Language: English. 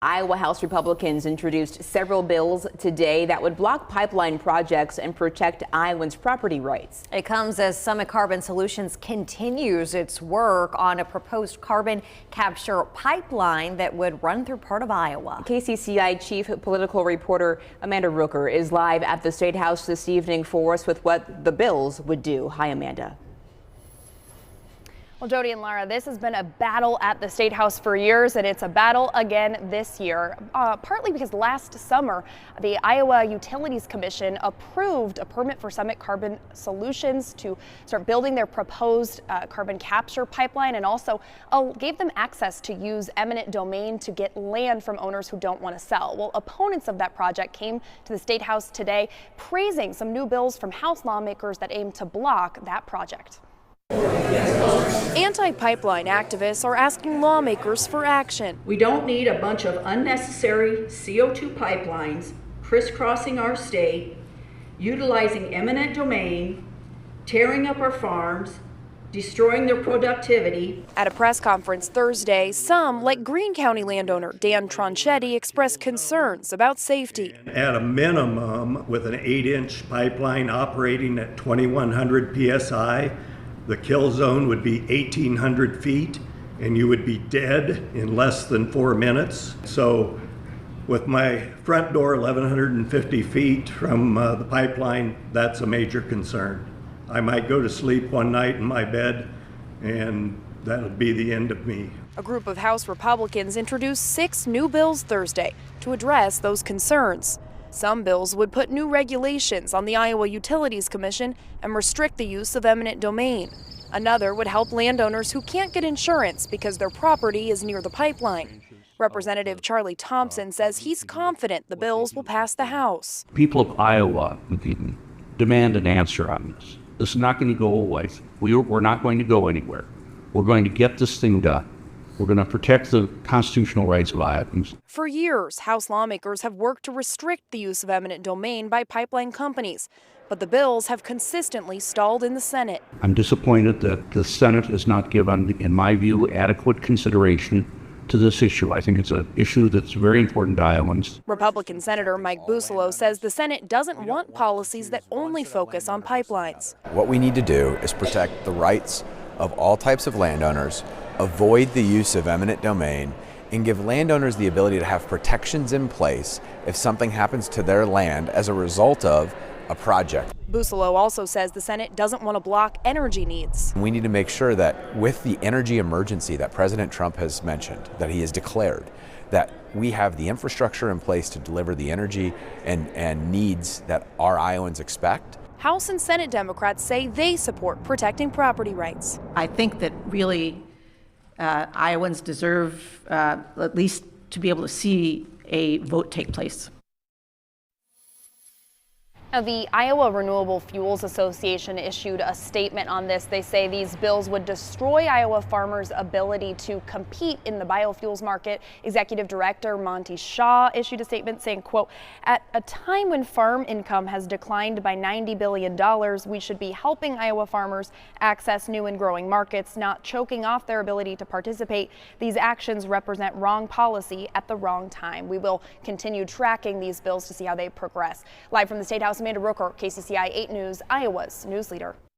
Iowa House Republicans introduced several bills today that would block pipeline projects and protect Iowans' property rights. It comes as Summit Carbon Solutions continues its work on a proposed carbon capture pipeline that would run through part of Iowa. KCCI chief political reporter Amanda Rooker is live at the State House this evening for us with what the bills would do. Hi, Amanda. Well, Jody and Lara, this has been a battle at the State House for years, and it's a battle again this year, partly because last summer the Iowa Utilities Commission approved a permit for Summit Carbon Solutions to start building their proposed carbon capture pipeline, and also gave them access to use eminent domain to get land from owners who don't want to sell. Well, opponents of that project came to the State House today praising some new bills from House lawmakers that aim to block that project. Anti-pipeline activists are asking lawmakers for action. We don't need a bunch of unnecessary CO2 pipelines crisscrossing our state, utilizing eminent domain, tearing up our farms, destroying their productivity. At a press conference Thursday, some, like Greene County landowner Dan Tronchetti, expressed concerns about safety. At a minimum, with an 8-inch pipeline operating at 2100 psi, the kill zone would be 1,800 feet, and you would be dead in less than 4 minutes. So with my front door 1,150 feet from the pipeline, that's a major concern. I might go to sleep one night in my bed, and that would be the end of me. A group of House Republicans introduced 6 new bills Thursday to address those concerns. Some bills would put new regulations on the Iowa Utilities Commission and restrict the use of eminent domain. Another would help landowners who can't get insurance because their property is near the pipeline. Representative Charlie Thompson says he's confident the bills will pass the House. People of Iowa demand an answer on this. This is not going to go away. We're not going to go anywhere. We're going to get this thing done. We're going to protect the constitutional rights of Iowans. For years, House lawmakers have worked to restrict the use of eminent domain by pipeline companies, but the bills have consistently stalled in the Senate. I'm disappointed that the Senate has not given, in my view, adequate consideration to this issue. I think it's an issue that's very important to Iowans. Republican Senator Mike Busolo says the Senate doesn't want policies that only focus on pipelines. What we need to do is protect the rights of all types of landowners, avoid the use of eminent domain, and give landowners the ability to have protections in place if something happens to their land as a result of a project. Busolo also says the Senate doesn't want to block energy needs. We need to make sure that with the energy emergency that President Trump has mentioned, that he has declared, that we have the infrastructure in place to deliver the energy and needs that our Iowans expect. House and Senate Democrats say they support protecting property rights. I think that really Iowans deserve at least to be able to see a vote take place. Now, the Iowa Renewable Fuels Association issued a statement on this. They say these bills would destroy Iowa farmers' ability to compete in the biofuels market. Executive Director Monty Shaw issued a statement saying, quote, "At a time when farm income has declined by $90 billion, we should be helping Iowa farmers access new and growing markets, not choking off their ability to participate. These actions represent wrong policy at the wrong time." We will continue tracking these bills to see how they progress. Live from the State House, Amanda Rooker, KCCI 8 News, Iowa's news leader.